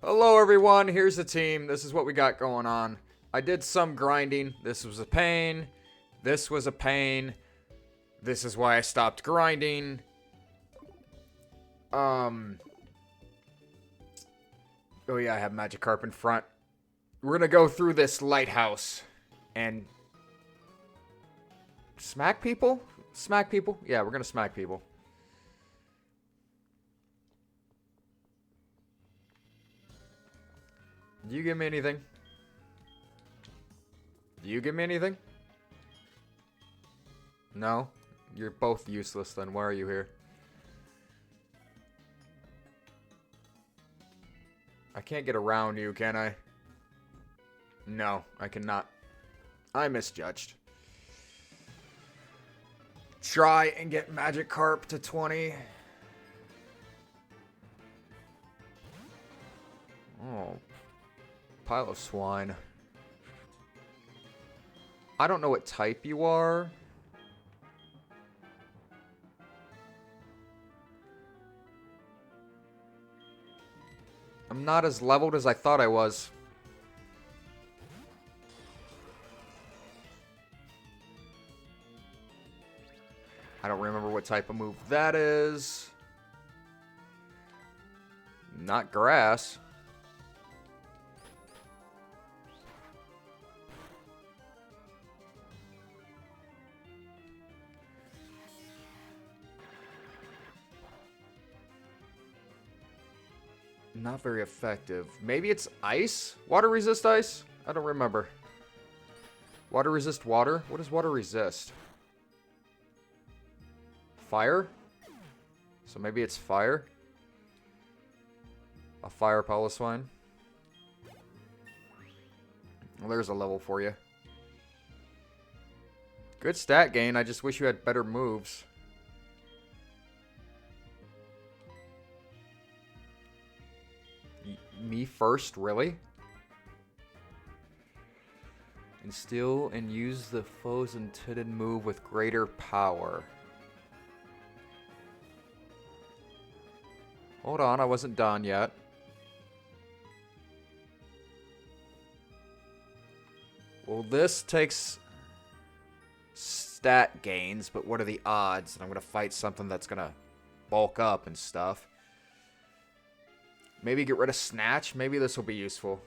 Hello everyone, here's the team. This is what we got going on. I did some grinding. This was a pain. This was a pain. This is why I stopped grinding. Oh yeah, I have Magikarp in front. We're gonna go through this lighthouse and smack people? Smack people? Yeah, we're gonna smack people. Do you give me anything? Do you give me anything? No? You're both useless then. Why are you here? I can't get around you, can I? No, I cannot. I misjudged. Try and get Magikarp to 20. Oh. Pile of swine. I don't know what type you are. I'm not as leveled as I thought I was. I don't remember what type of move that is. Not grass. Not very effective. Maybe it's ice? Water resist ice? I don't remember. Water resist water? What does water resist? Fire? So maybe it's fire? A fire Piloswine? Well, there's a level for you. Good stat gain. I just wish you had better moves. Me first, really? Instill and use the foe's intended move with greater power. Hold on, I wasn't done yet. Well, this takes stat gains, but what are the odds that I'm going to fight something that's going to bulk up and stuff? Maybe get rid of Snatch. Maybe this will be useful.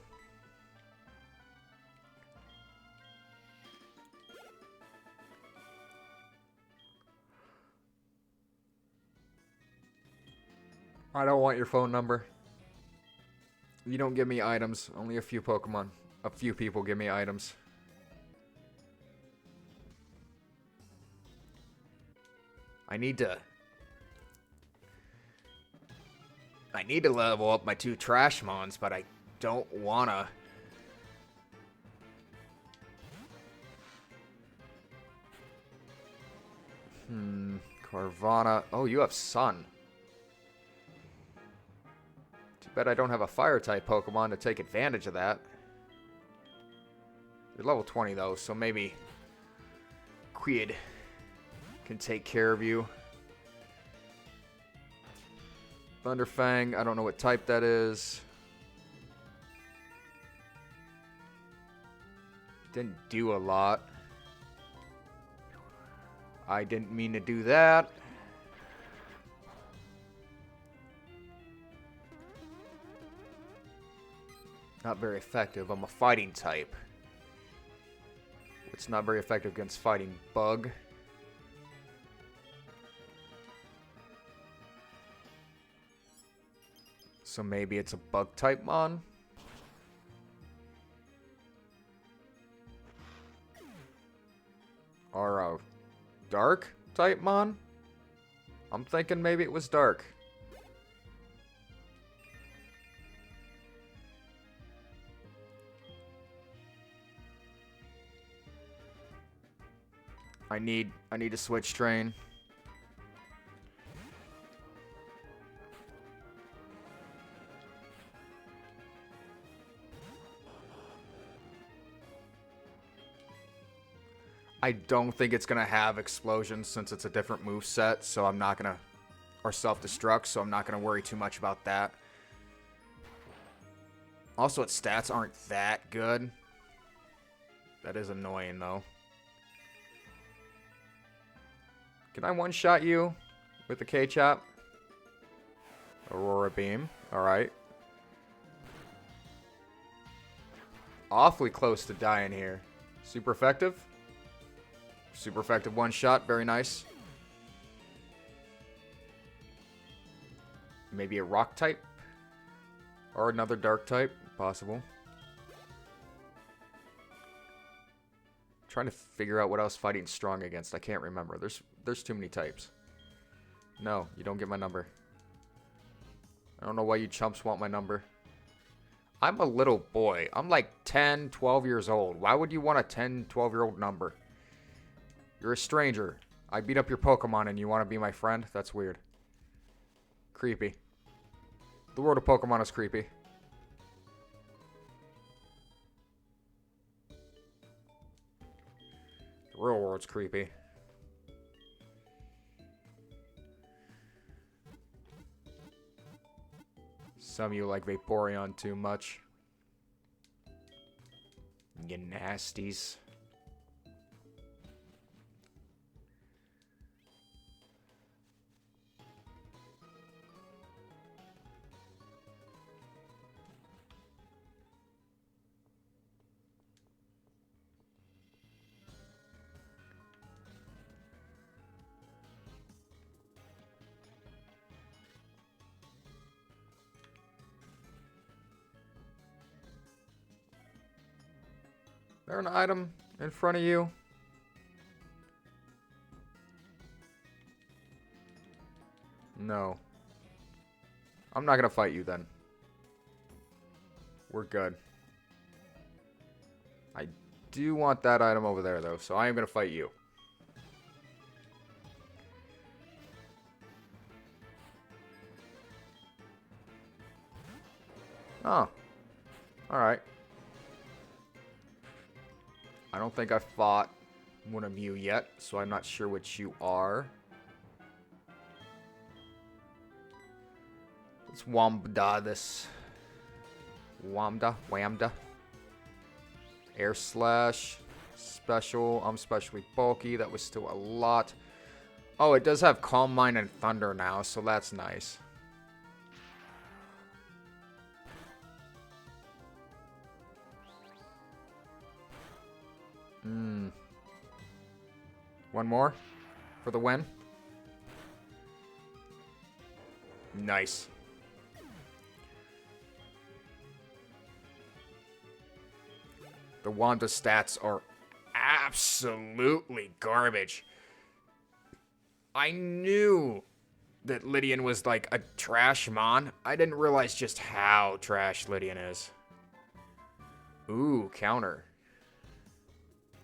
I don't want your phone number. You don't give me items. Only a few Pokemon. A few people give me items. I need to level up my 2 Trashmons, but I don't wanna. Carvana. Oh, you have Sun. Too bad I don't have a Fire-type Pokemon to take advantage of that. You're level 20, though, so maybe Quid can take care of you. Thunderfang, I don't know what type that is. Didn't do a lot. I didn't mean to do that. Not very effective. I'm a fighting type. It's not very effective against fighting bug. So maybe it's a bug-type mon? Or a dark-type mon? I'm thinking maybe it was dark. I need to switch train. I don't think it's going to have explosions since it's a different move set, so I'm not going to... Or self-destruct, so I'm not going to worry too much about that. Also, its stats aren't that good. That is annoying, though. Can I one-shot you with the K-Chop? Aurora Beam. Alright. Awfully close to dying here. Super effective. Super effective one-shot. Very nice. Maybe a rock type? Or another dark type? Possible. Trying to figure out what else fighting strong against. I can't remember. There's too many types. No, you don't get my number. I don't know why you chumps want my number. I'm a little boy. I'm like 10, 12 years old. Why would you want a 10, 12-year-old number? You're a stranger. I beat up your Pokemon and you want to be my friend? That's weird. Creepy. The world of Pokemon is creepy. The real world's creepy. Some of you like Vaporeon too much. You nasties. There an item in front of you? No. I'm not gonna fight you then. We're good. I do want that item over there though, so I am gonna fight you. Oh. Alright. I don't think I fought one of you yet, so I'm not sure what you are. Let's Wamda this. Wamda. Air Slash. Special. I'm specially bulky. That was still a lot. Oh, it does have Calm Mind and Thunder now, so that's nice. One more for the win. Nice. The Wanda stats are absolutely garbage. I knew that Lydian was like a trash mon. I didn't realize just how trash Lydian is. Ooh, counter.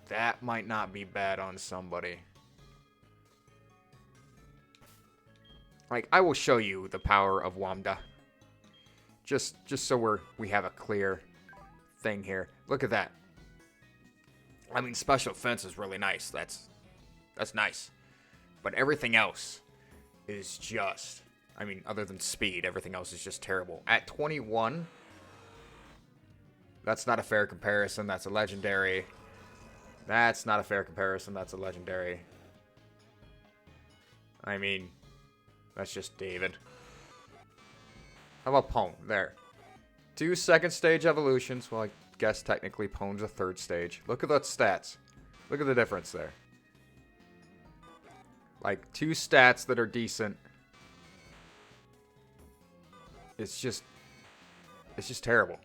That might not be bad on somebody. Like, I will show you the power of Wamda. Just so we have a clear thing here. Look at that. I mean, special defense is really nice. That's nice. But everything else is just... I mean, other than speed, everything else is just terrible. At 21, that's not a fair comparison. That's a legendary... That's not a fair comparison. That's a legendary. I mean, that's just David. How about Pwn? There. 2 second stage evolutions. Well, I guess technically Pwn's a 3rd stage. Look at the stats. Look at the difference there. Like, 2 stats that are decent. It's just terrible.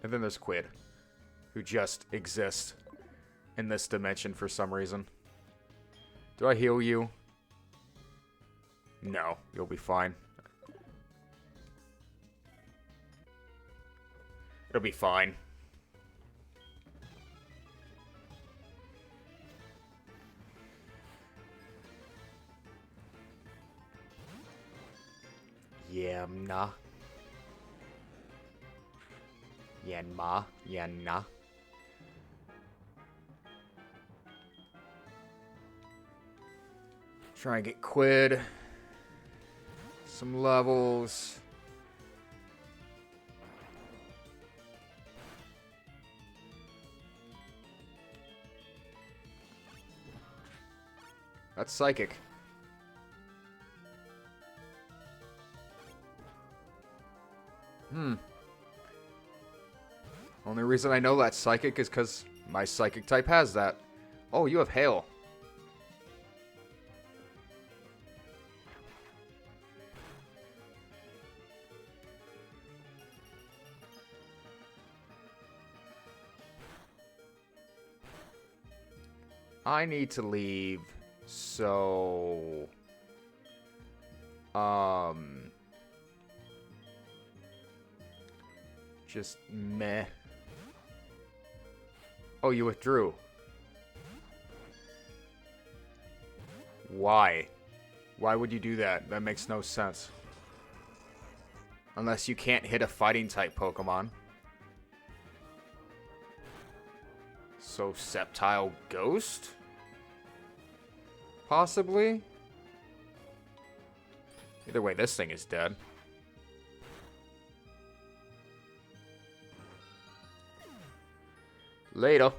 And then there's Quid, who just exists in this dimension for some reason. Do I heal you? No, you'll be fine. It'll be fine. Yamna. Yanma. Yanna. Try and get Quid. Some levels. That's psychic. Only reason I know that's psychic is because my psychic type has that. Oh, you have hail. I need to leave, so... Just meh. Oh, you withdrew. Why? Why would you do that? That makes no sense. Unless you can't hit a fighting type Pokemon. So, Sceptile Ghost? Possibly? Either way, this thing is dead. Later.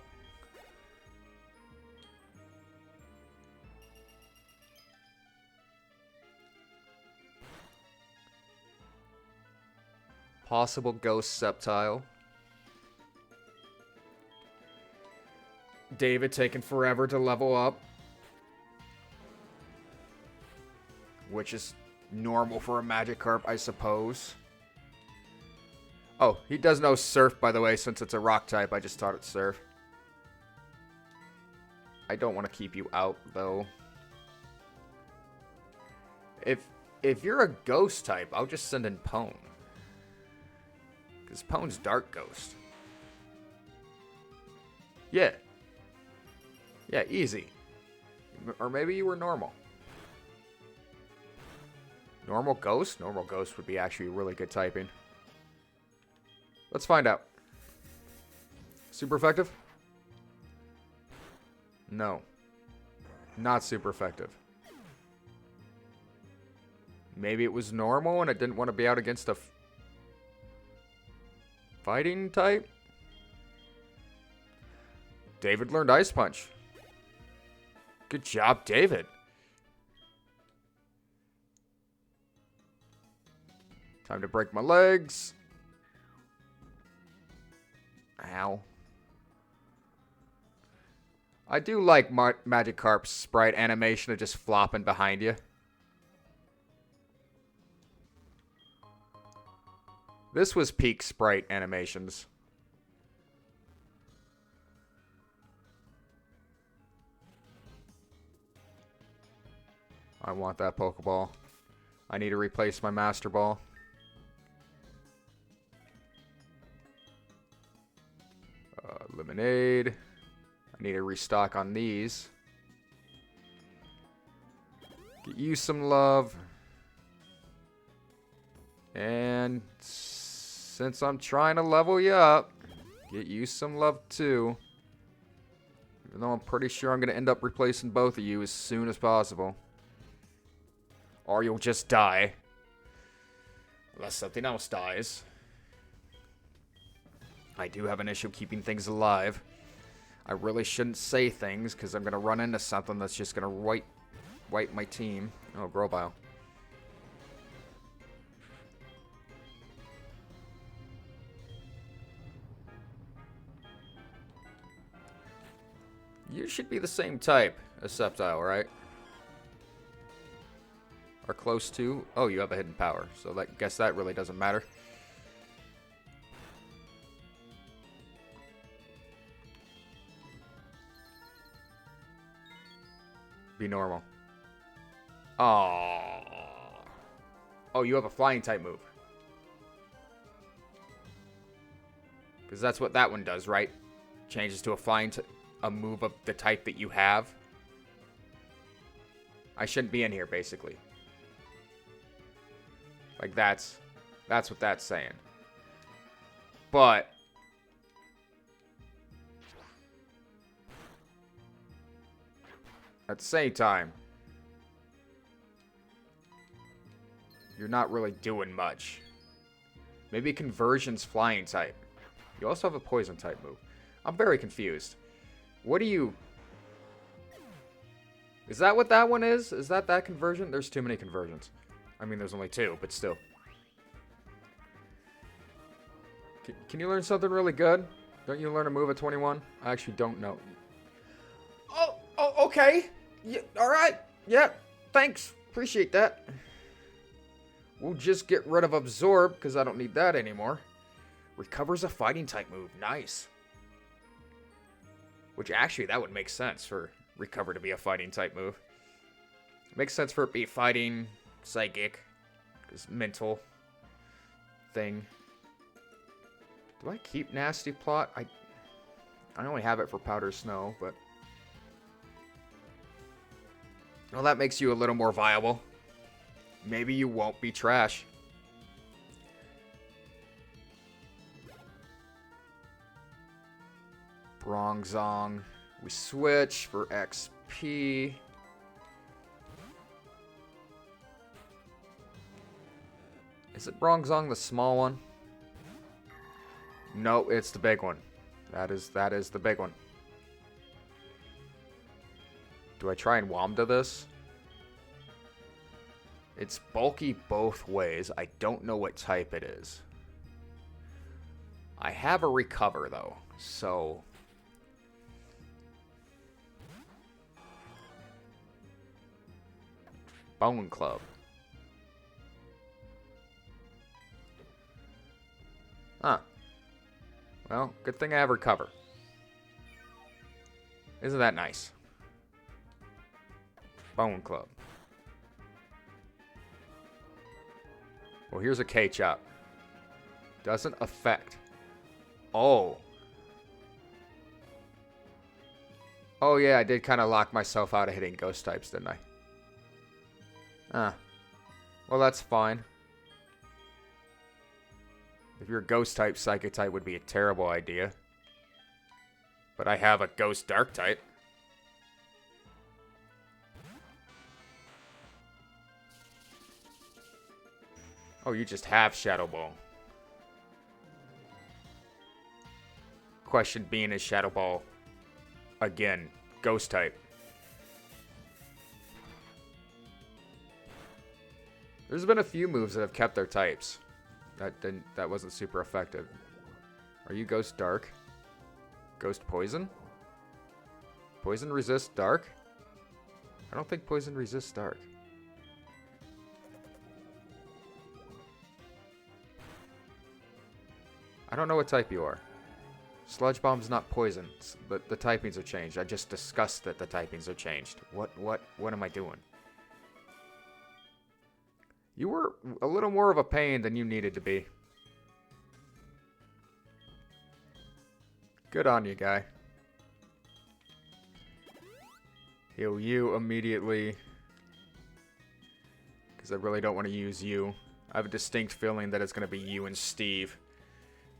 Possible Ghost Sceptile. David taking forever to level up. Which is normal for a Magikarp, I suppose. Oh, he does know Surf, by the way, since it's a rock type. I just taught it Surf. I don't want to keep you out, though. If you're a Ghost type, I'll just send in Pwn. Because Pwn's Dark Ghost. Yeah. Yeah, easy. Or maybe you were normal. Normal Ghost? Normal Ghost would be actually really good typing. Let's find out. Super effective? No. Not super effective. Maybe it was normal and it didn't want to be out against a fighting type? David learned Ice Punch. Good job, David. Time to break my legs. Ow. I do like Magikarp's sprite animation of just flopping behind you. This was peak sprite animations. I want that Pokeball. I need to replace my Master Ball. Lemonade. I need to restock on these. Get you some love. And since I'm trying to level you up, get you some love too. Even though I'm pretty sure I'm going to end up replacing both of you as soon as possible. Or you'll just die. Unless something else dies. I do have an issue keeping things alive. I really shouldn't say things because I'm going to run into something that's just going to wipe my team. Oh, Grobile. You should be the same type as Sceptile, right? Or close to. Oh, you have a hidden power. So I guess that really doesn't matter. Be normal. Oh. Oh, you have a flying type move. Because that's what that one does, right? Changes to a flying a move of the type that you have. I shouldn't be in here, basically. Like, that's what that's saying. But at the same time, you're not really doing much. Maybe Conversion's flying type. You also have a poison type move. I'm very confused. What do you... Is that what that one is? Is that conversion? There's too many conversions. I mean, there's only 2, but still. Can you learn something really good? Don't you learn a move at 21? I actually don't know. Oh, okay. Yeah, all right. Yeah, thanks. Appreciate that. We'll just get rid of Absorb, because I don't need that anymore. Recovers a fighting type move. Nice. Which actually, that would make sense for Recover to be a fighting type move. Makes sense for it to be fighting, psychic, because mental thing. Do I keep Nasty Plot? I only have it for Powder Snow, but... Well, that makes you a little more viable. Maybe you won't be trash. Bronzong. We switch for XP. Is it Bronzong the small one? No, it's the big one. That is the big one. Do I try and Wamda this? It's bulky both ways. I don't know what type it is. I have a Recover, though, so... Bone Club. Huh. Well, good thing I have Recover. Isn't that nice? Bone Club. Well, here's a K-Chop. Doesn't affect. Oh. Oh, yeah, I did kind of lock myself out of hitting ghost types, didn't I? Ah. Well, that's fine. If you're a ghost type, psychic type would be a terrible idea. But I have a ghost dark type. Oh, you just have Shadow Ball. Question being, is Shadow Ball, again, ghost type? There's been a few moves that have kept their types. That wasn't super effective. Are you Ghost Dark? Ghost Poison? Poison resists Dark? I don't think Poison resists Dark. I don't know what type you are. Sludge Bomb's not poison, but the typings are changed. I just discussed that the typings are changed. What am I doing? You were a little more of a pain than you needed to be. Good on you, guy. Heal you immediately. Because I really don't want to use you. I have a distinct feeling that it's going to be you and Steve.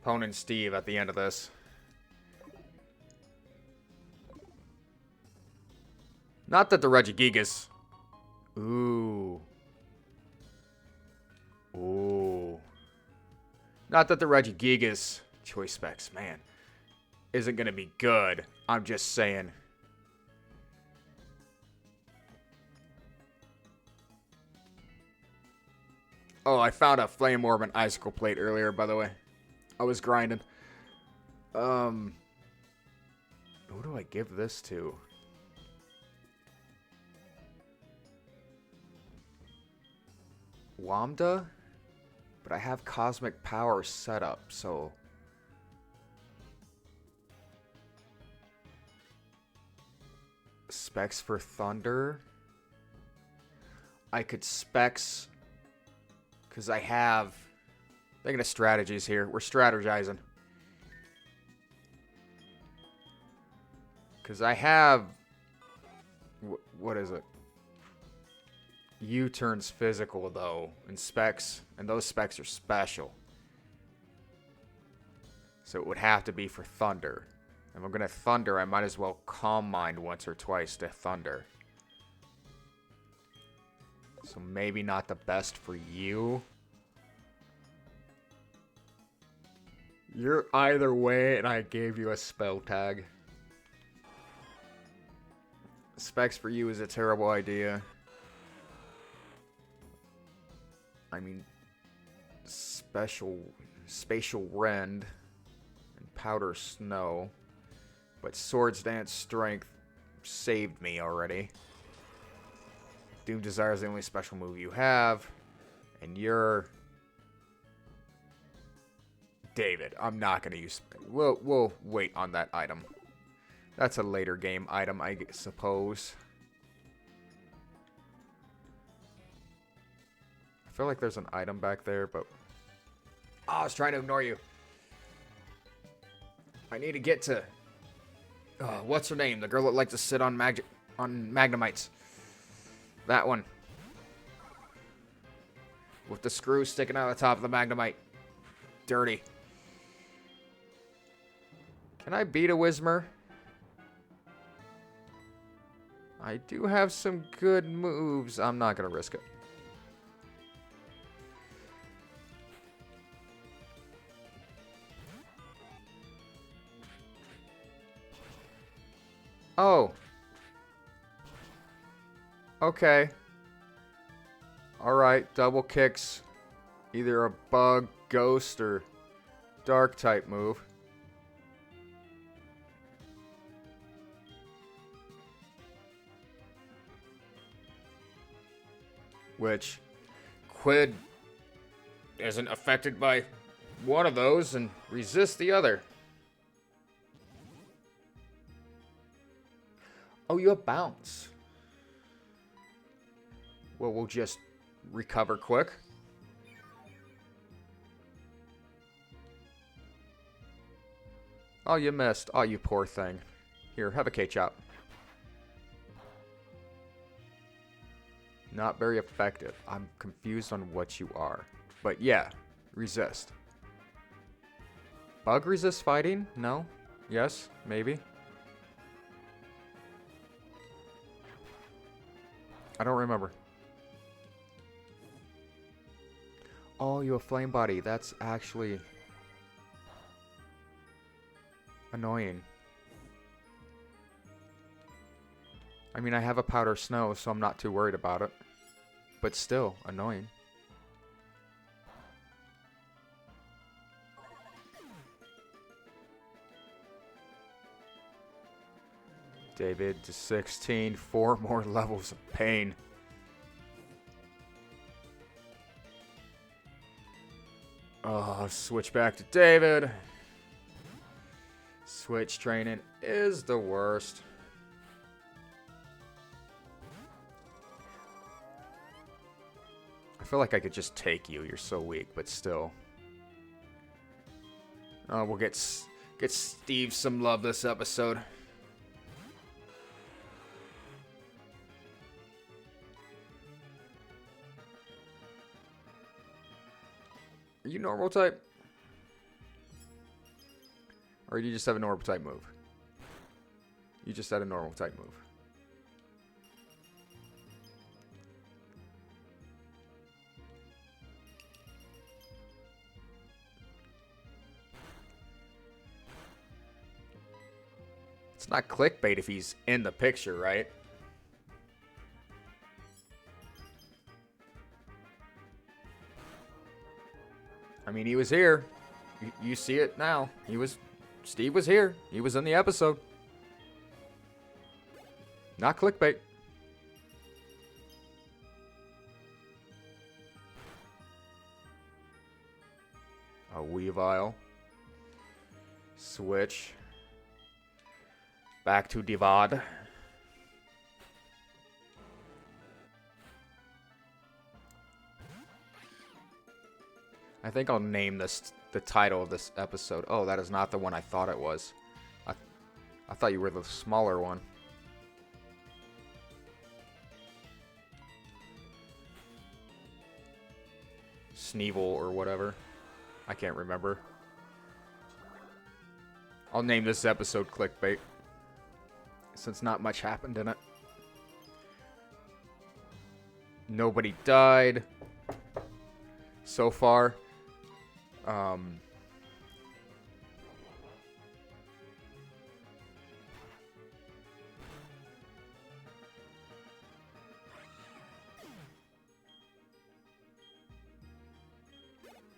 Pwn and Steve at the end of this. Not that the Regigigas... Ooh. Ooh. Not that the Regigigas choice specs, man, isn't going to be good. I'm just saying. Oh, I found a Flame Orb and Icicle Plate earlier, by the way. I was grinding. Who do I give this to? Wamda? But I have Cosmic Power set up, so... Specs for Thunder? I could Specs... Because I have... Thinking of strategies here. We're strategizing. Because I have... What is it? U-turns physical, though, and specs, and those specs are special. So it would have to be for Thunder. If I'm going to Thunder, I might as well Calm Mind once or twice to Thunder. So maybe not the best for you. You're either way, and I gave you a spell tag. Specs for you is a terrible idea. I mean, spatial rend and powder snow, but swords dance strength saved me already. Doom Desire is the only special move you have, and you're David. I'm not gonna use. We'll wait on that item. That's a later game item, I suppose. I feel like there's an item back there, but... Oh, I was trying to ignore you. I need to get to... what's her name? The girl that likes to sit on Magnemites. That one. With the screw sticking out of the top of the Magnemite. Dirty. Can I beat a Whismer? I do have some good moves. I'm not going to risk it. Oh. Okay. Alright, double kicks. Either a bug, ghost, or dark type move. Which Quid isn't affected by one of those and resists the other. Oh, you have bounce. Well, we'll just recover quick. Oh, you missed. Oh, you poor thing. Here, have a K-chop. Not very effective. I'm confused on what you are. But yeah, resist. Bug resist fighting? No? Yes? Maybe? I don't remember. Oh, you have flame body. That's actually annoying. I mean, I have a powder snow, so I'm not too worried about it. But still, annoying. David to 16. 4 more levels of pain. Oh, switch back to David. Switch training is the worst. I feel like I could just take you. You're so weak, but still. Oh, we'll get Steve some love this episode. Are you normal type? Or do you just have a normal type move? You just had a normal type move. It's not clickbait if he's in the picture, right? I mean, he was here. You see it now. Steve was here. He was in the episode. Not clickbait. A Weavile. Switch. Back to Divad. I think I'll name this the title of this episode. Oh, that is not the one I thought it was. I thought you were the smaller one. Sneevil or whatever. I can't remember. I'll name this episode Clickbait, since not much happened in it. Nobody died so far.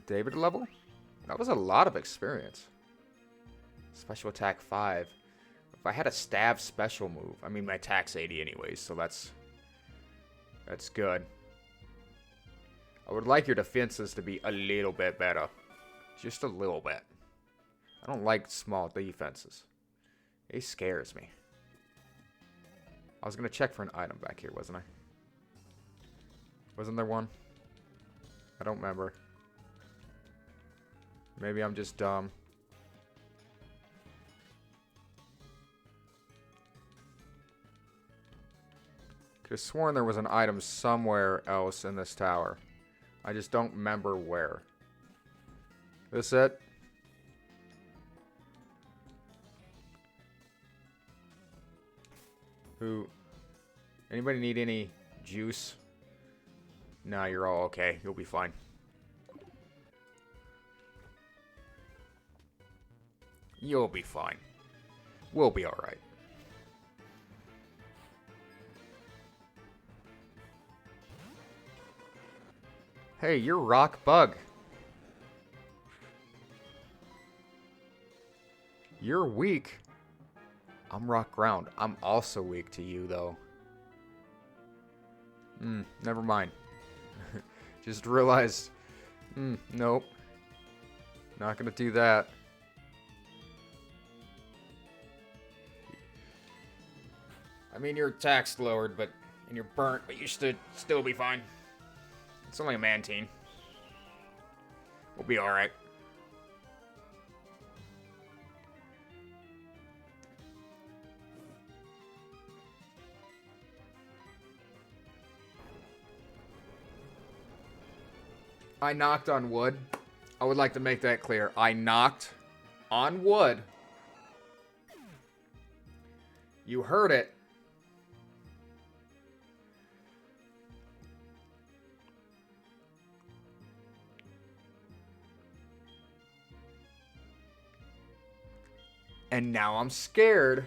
David level? That was a lot of experience. Special attack 5. If I had a stab special move, I mean my attack's 80 anyways, so that's good. I would like your defenses to be a little bit better. Just a little bit. I don't like small defenses. It scares me. I was going to check for an item back here, wasn't I? Wasn't there one? I don't remember. Maybe I'm just dumb. Could have sworn there was an item somewhere else in this tower. I just don't remember where. This it? Anybody need any juice? Nah, you're all okay. You'll be fine. You'll be fine. We'll be alright. Hey, you're rock bug. You're weak. I'm rock ground. I'm also weak to you, though. Never mind. Just realized. Nope. Not gonna do that. I mean, your attack's lowered, and you're burnt, but you should still be fine. It's only a mantine. We'll be alright. I knocked on wood. I would like to make that clear. I knocked on wood. You heard it. And now I'm scared.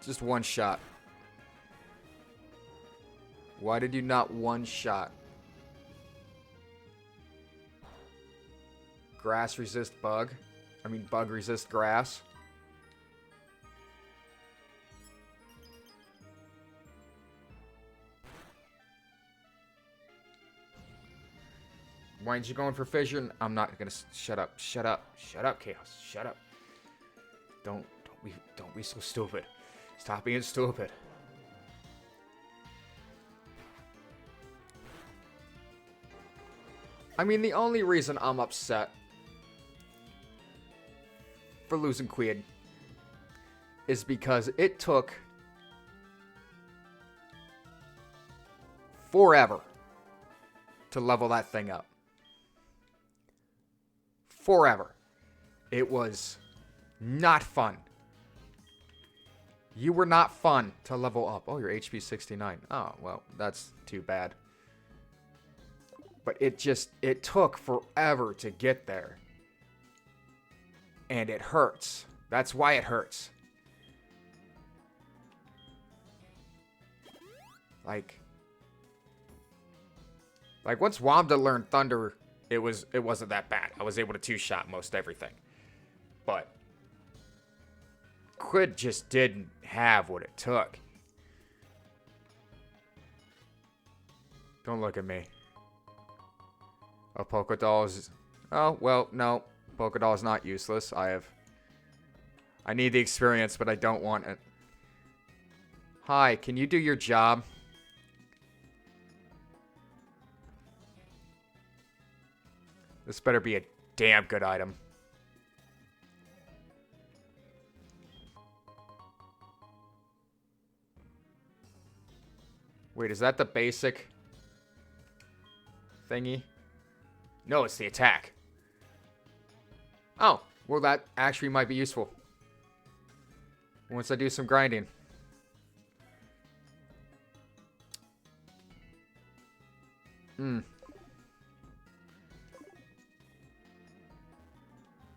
Just one shot. Why did you not one shot? Grass resist bug? I mean bug resist grass? Why aren't you going for fission? I'm not gonna shut up. Shut up. Shut up, Chaos. Shut up. Don't be so stupid. Stop being stupid. I mean, the only reason I'm upset for losing Quid is because it took forever to level that thing up. Forever. It was not fun. You were not fun to level up. Oh, your HP 69. Oh, well, that's too bad. But it took forever to get there. And it hurts. That's why it hurts. Like once Wamda learned Thunder, it wasn't that bad. I was able to two-shot most everything. But Quid just didn't have what it took. Don't look at me. A Polka Doll is... Oh, well, no. Polka Doll is not useless. I need the experience, but I don't want it. Hi, can you do your job? This better be a damn good item. Wait, is that the basic thingy? No, it's the attack. Oh, well that actually might be useful. Once I do some grinding.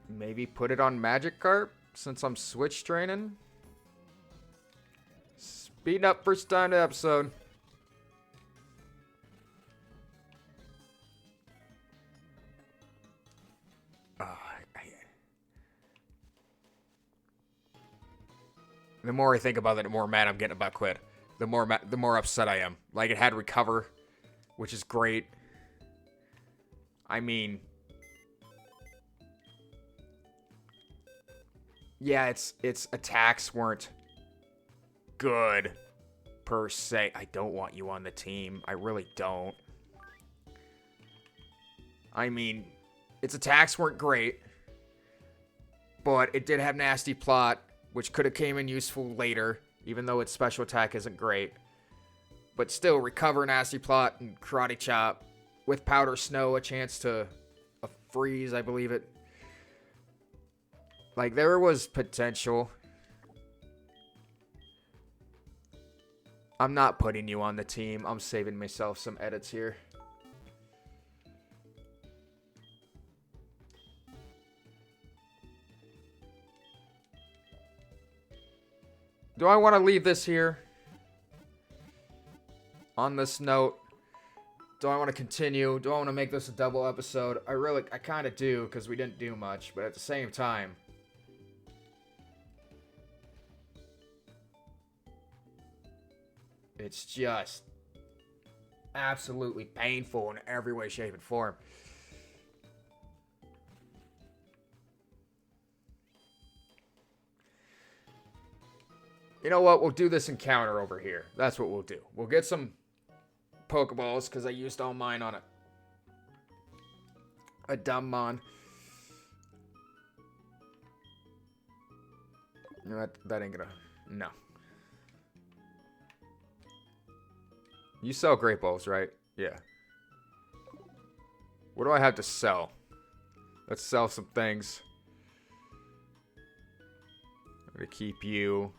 Maybe put it on Magikarp since I'm switch training. Speeding up first time to episode. The more I think about it, the more mad I'm getting about Quid. The more upset I am. Like, it had Recover, which is great. I mean, yeah, its attacks weren't good per se. I don't want you on the team. I really don't. I mean, its attacks weren't great, but it did have Nasty Plot, which could have came in useful later, even though its special attack isn't great. But still, Recover, Nasty Plot, and Karate Chop. With Powder Snow, a chance to a freeze, I believe it. Like, there was potential. I'm not putting you on the team. I'm saving myself some edits here. Do I want to leave this here? On this note, do I want to continue? Do I want to make this a double episode? I kind of do, because we didn't do much, but at the same time, it's just absolutely painful in every way, shape, and form. You know what? We'll do this encounter over here. That's what we'll do. We'll get some Pokeballs, because I used all mine on a dumb mon. That ain't gonna... No. You sell Great Balls, right? Yeah. What do I have to sell? Let's sell some things. I'm gonna keep you...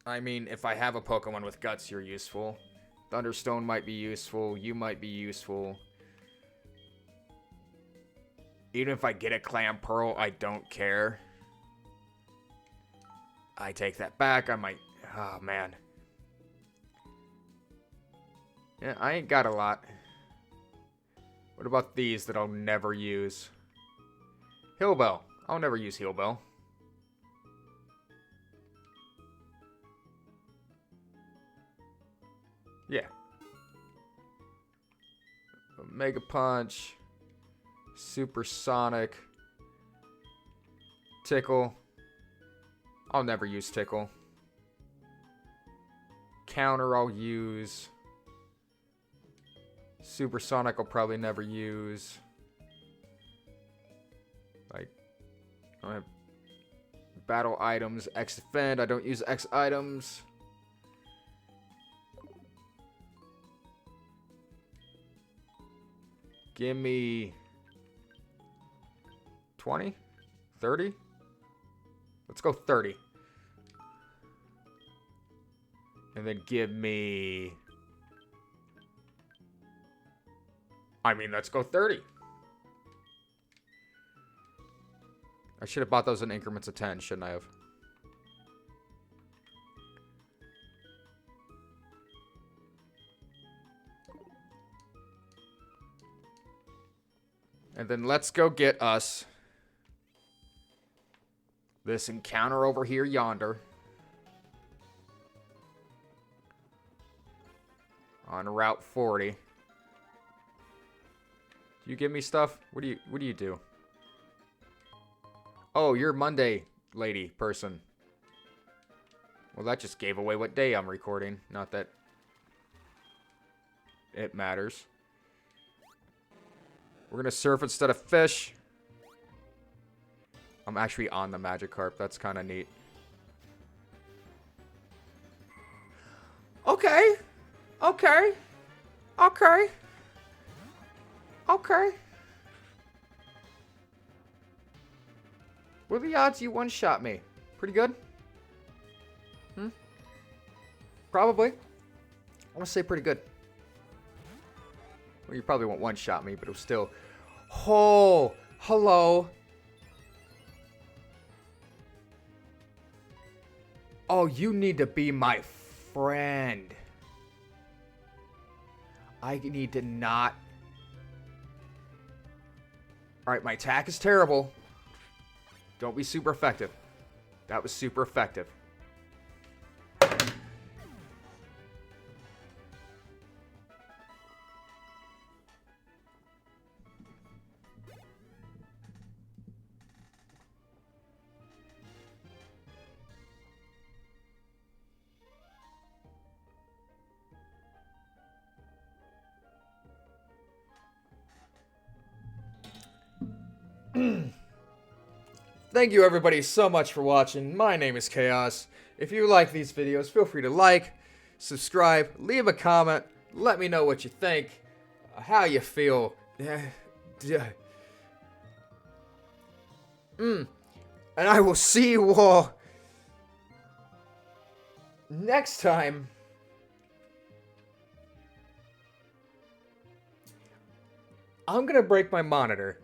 I mean, if I have a Pokemon with Guts, you're useful. Thunderstone might be useful. You might be useful. Even if I get a Clam Pearl, I don't care. I take that back. I might... Oh, man. Yeah, I ain't got a lot. What about these that I'll never use? Heal Bell. I'll never use Heal Bell. Yeah. Mega Punch. Supersonic. Tickle. I'll never use Tickle. Counter I'll use. Supersonic I'll probably never use. Like, I don't have battle items. X Defend. I don't use X items. Give me 20? 30? Let's go 30. And then give me... I mean, let's go 30. I should have bought those in increments of 10, shouldn't I have? And then let's go get us this encounter over here yonder. On Route 40. Do you give me stuff? What do you do? Oh, you're Monday lady person. Well, that just gave away what day I'm recording. Not that it matters. We're going to surf instead of fish. I'm actually on the Magikarp. That's kind of neat. Okay. Okay. Okay. Okay. What are the odds you one-shot me? Pretty good? Probably. I want to say pretty good. Well, you probably won't one-shot me, but it was still Oh, hello. Oh, you need to be my friend. I need to not... Alright, my attack is terrible. Don't be super effective. That was super effective. Thank you everybody so much for watching. My name is Chaos. If you like these videos, feel free to like, subscribe, leave a comment, let me know what you think, how you feel. And I will see you all next time. I'm gonna break my monitor.